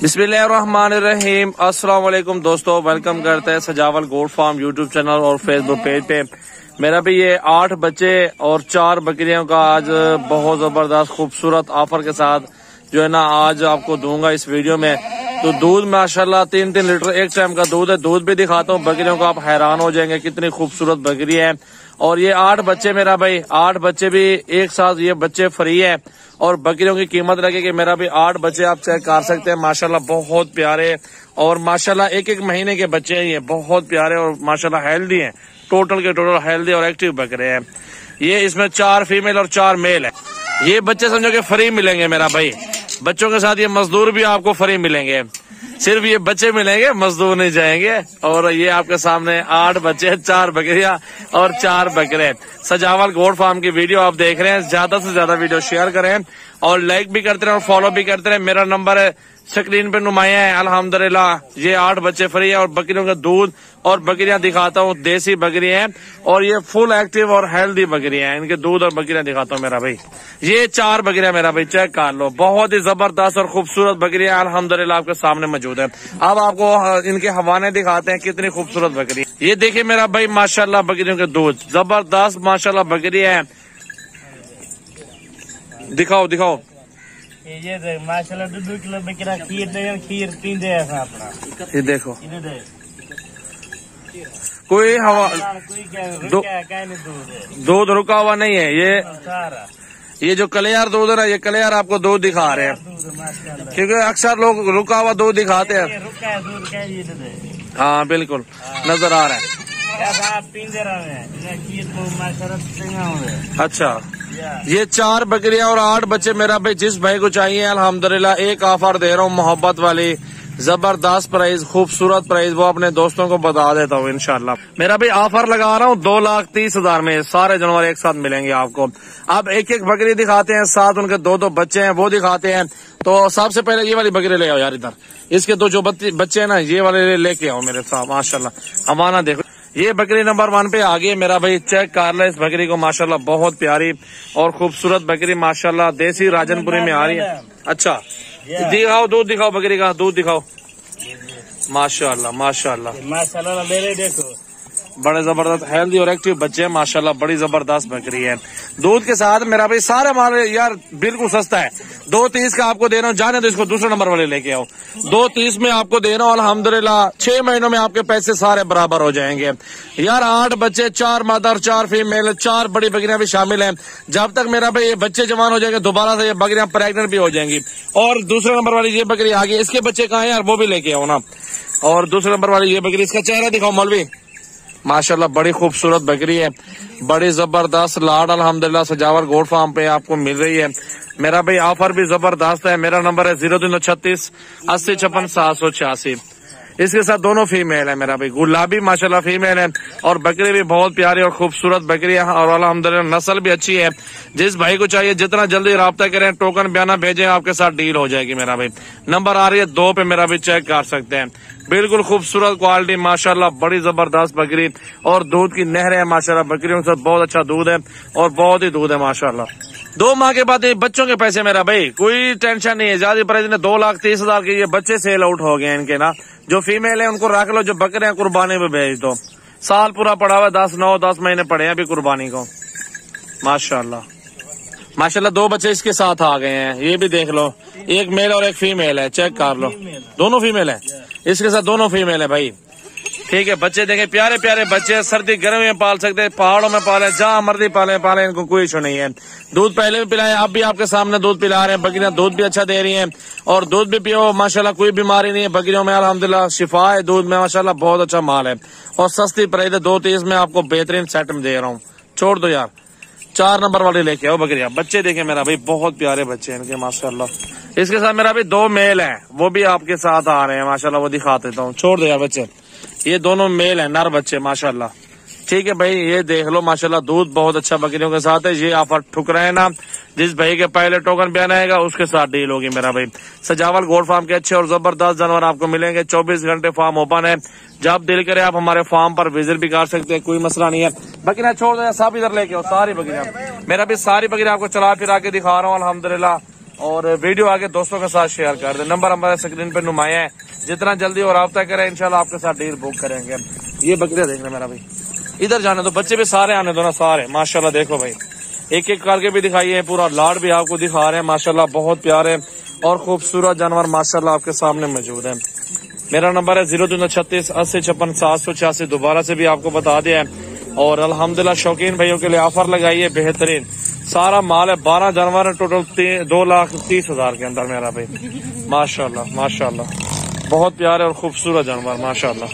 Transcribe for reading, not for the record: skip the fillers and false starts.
बिस्मिल्लाहिर्रहमानिर्रहीम। अस्सलाम वालेकुम दोस्तों, वेलकम करते हैं सजावल गोट फार्म यूट्यूब चैनल और फेसबुक पेज पे। मेरा भी ये 8 बच्चे और 4 बकरियों का आज बहुत जबरदस्त खूबसूरत ऑफर के साथ जो है ना आज आपको दूंगा इस वीडियो में। तो दूध माशाल्लाह 3-3 लीटर एक टाइम का दूध है। दूध भी दिखाता हूँ बकरियों को, आप हैरान हो जाएंगे कितनी खूबसूरत बकरी है। और ये 8 बच्चे मेरा भाई 8 बच्चे भी एक साथ ये बच्चे फ्री है और बकरियों की कीमत लगेगी मेरा भी 8 बच्चे आप चेक कर सकते हैं। माशाल्लाह बहुत प्यारे और माशाल्लाह एक महीने के बच्चे हैं, ये बहुत प्यारे और माशाल्लाह हेल्दी हैं। टोटल के टोटल हेल्दी और एक्टिव बकरे हैं। ये इसमें 4 फीमेल और 4 मेल है। ये बच्चे समझो कि फ्री मिलेंगे मेरा भाई। बच्चों के साथ ये मजदूर भी आपको फ्री मिलेंगे, सिर्फ ये बच्चे मिलेंगे, मजदूर नहीं जाएंगे। और ये आपके सामने 8 बच्चे, 4 बकरियां और 4 बकरे। सजावल गोट फार्म की वीडियो आप देख रहे हैं, ज्यादा से ज्यादा वीडियो शेयर करें और लाइक भी करते रहे और फॉलो भी करते रहे। मेरा नंबर है स्क्रीन पे नुमाया है। अल्हम्दुलिल्लाह ये 8 बच्चे फ्री है और बकरियों का दूध और बकरियां दिखाता हूँ। देसी बकरियां हैं और ये फुल एक्टिव और हेल्दी बकरियां हैं। इनके दूध और बकरियां दिखाता हूँ मेरा भाई। ये 4 बकरियां मेरा भाई चेक कर लो, बहुत ही जबरदस्त और खूबसूरत बकरियां अल्हम्दुलिल्लाह आपके सामने मौजूद है। अब आपको इनके हवाने दिखाते हैं कितनी खूबसूरत बकरी। ये देखिए मेरा भाई माशाल्लाह बकरियों के दूध जबरदस्त माशाल्लाह बकरियां हैं। दिखाओ दिखाओ। ये देख माशाल्लाह 2 किलो बकरा खीर पी दे अपना। ये देखो कोई हवा दूध रुका हुआ नहीं है। ये जो कलियार दूध है ना, ये कलियार आपको दूध दिखा रहे हैं क्योंकि अक्सर लोग रुका हुआ दूध दिखाते हैं। हाँ बिल्कुल नजर आ रहा है। अच्छा ये 4 बकरियां और 8 बच्चे मेरा भाई जिस भाई को चाहिए अल्हम्दुलिल्लाह एक ऑफर दे रहा हूँ मोहब्बत वाली जबरदस्त प्राइस, खूबसूरत प्राइस, वो अपने दोस्तों को बता देता हूँ इंशाल्लाह। मेरा भी ऑफर लगा रहा हूँ 2,30,000 में सारे जानवर एक साथ मिलेंगे आपको। अब एक बकरी दिखाते हैं, साथ उनके 2 बच्चे हैं वो दिखाते हैं। तो सबसे पहले ये वाली बकरी ले आओ यार इधर। इसके 2 जो बच्चे हैं ना ये वाले लेके आओ मेरे साथ। माशाल्लाह हमारा देखो ये बकरी नंबर 1 पे आ गई है मेरा भाई। चेक कर लो इस बकरी को, माशाल्लाह बहुत प्यारी और खूबसूरत बकरी माशाल्लाह देसी राजनपुरी में आ रही है। अच्छा दिखाओ दूध, दिखाओ बकरी का दूध दिखाओ। माशाल्लाह माशाल्लाह माशाल्लाह मेरे देखो बड़े जबरदस्त हेल्दी और एक्टिव बच्चे हैं माशाल्लाह। बड़ी जबरदस्त बकरी है। दूध के साथ मेरा भाई सारे हमारे यार बिल्कुल सस्ता है। 2,30 का आपको दे रहा हूँ। जाने तो इसको दूसरे नंबर वाले लेके आओ। 2,30 में आपको दे रहा हूँ अल्हम्दुलिल्लाह। 6 महीनों में आपके पैसे सारे बराबर हो जाएंगे यार। 8 बच्चे, 4 मदर, 4 फीमेल, 4 बड़ी बकरियां भी शामिल हैं। जब तक मेरा भाई ये बच्चे जवान हो जाएंगे दोबारा से ये बकरियां प्रेग्नेंट भी हो जाएंगी। और दूसरे नंबर वाली ये बकरी आ गई, इसके बच्चे कहाँ हैं यार वो भी लेके आओ ना। और दूसरे नंबर वाली ये बकरी, इसका चेहरा दिखाओ मौलवी। माशाल्लाह बड़ी खूबसूरत बकरी है, बड़ी जबरदस्त लाड अल्हम्दुलिल्लाह सजावल गोट फार्म पे आपको मिल रही है। मेरा भाई ऑफर भी जबरदस्त है। मेरा नंबर है 0336 80 56 786। इसके साथ दोनों फीमेल है मेरा भाई। गुलाबी माशाल्लाह फीमेल है और बकरी भी बहुत प्यारी और खूबसूरत बकरी है और अल्हम्दुलिल्लाह नस्ल भी अच्छी है। जिस भाई को चाहिए जितना जल्दी राब्ता करें, टोकन बयाना भेजें, आपके साथ डील हो जाएगी मेरा भाई। नंबर आ रही है 2 पे मेरा भी चेक कर सकते हैं। बिल्कुल खूबसूरत क्वालिटी माशाल्लाह, बड़ी जबरदस्त बकरी और दूध की नहर है माशाल्लाह। बकरियों के साथ बहुत अच्छा दूध है और बहुत ही दूध है माशाल्लाह। 2 माह के बाद ये बच्चों के पैसे मेरा भाई कोई टेंशन नहीं है। ज्यादा प्राइस ने 2,30,000 के ये बच्चे सेल आउट हो गए इनके ना। जो फीमेल है उनको रख लो, जो बकरे हैं कुर्बानी पे भेज दो। साल पूरा पड़ा हुआ 10 महीने पड़े हैं अभी कुर्बानी को। माशाल्लाह माशाल्लाह 2 बच्चे इसके साथ आ गए हैं। ये भी देख लो, एक मेल और एक फीमेल है, चेक कर लो। दोनों फीमेल है, इसके साथ दोनों फीमेल है भाई। ठीक है बच्चे देखें प्यारे प्यारे बच्चे, सर्दी गर्मी में पाल सकते हैं, पहाड़ों में पाले, जहाँ मर्जी पाले इनको कोई इशू नहीं है। दूध पहले भी पिलाए, अब भी आपके सामने दूध पिला रहे हैं। बकरियां दूध भी अच्छा दे रही हैं और दूध भी पियो माशाल्लाह, कोई बीमारी नहीं है बकरियों में अल्हम्दुलिल्लाह। शिफा है दूध में माशाल्लाह, बहुत अच्छा माल है और सस्ती प्राइस है। 2,30 में आपको बेहतरीन सेट में दे रहा हूँ। छोड़ दो यार, 4 नंबर वाले लेके आओ बकरियां। बच्चे देखे मेरा भाई बहुत प्यारे बच्चे हैं इनके माशाल्लाह। इसके साथ मेरा भी 2 मेल है, वो भी आपके साथ आ रहे हैं माशाल्लाह, वो दिखा देता हूँ। छोड़ दो यार बच्चे, ये दोनों मेल है, नर बच्चे माशाल्लाह। ठीक है भाई, ये देख लो माशाल्लाह दूध बहुत अच्छा बकरियों के साथ है। ये ऑफर ठुक रहे हैं ना, जिस भाई के पहले टोकन बयान आएगा उसके साथ डील होगी मेरा भाई। सजावल गोट फार्म के अच्छे और जबरदस्त जानवर आपको मिलेंगे। 24 घंटे फार्म ओपन है, जब दिल करे आप हमारे फार्म पर विजिट भी कर सकते हैं, कोई मसला नहीं है। बकरियां छोड़ दो, सब इधर लेके आओ सारी बकरियां। मेरा भी सारी बकरियां आपको चला फिरा के दिखा रहा हूँ अल्हम्दुलिल्लाह। और वीडियो आगे दोस्तों के साथ शेयर कर दे। नंबर हमारे स्क्रीन पे नुमाया है, जितना जल्दी और रब्ता करें इंशाल्लाह आपके साथ डील बुक करेंगे। ये बकरियां देखना मेरा भाई, इधर जाने दो, बच्चे भी सारे आने दो ना, सारे माशाल्लाह देखो भाई, एक एक करके भी दिखाइए, पूरा लाड भी आपको दिखा रहे हैं माशाल्लाह। बहुत प्यारे और खूबसूरत जानवर माशाल्लाह आपके सामने मौजूद है। मेरा नंबर है 0336 80 56 786, दोबारा से भी आपको बता दिया है। और अल्हम्दुलिल्लाह शौकीन भाइयों के लिए ऑफर लगाई है बेहतरीन, सारा माल है, 12 जानवर है टोटल 2,30,000 के अंदर मेरा भाई माशाल्लाह माशाल्लाह। बहुत प्यारे और खूबसूरत जानवर माशाल्लाह।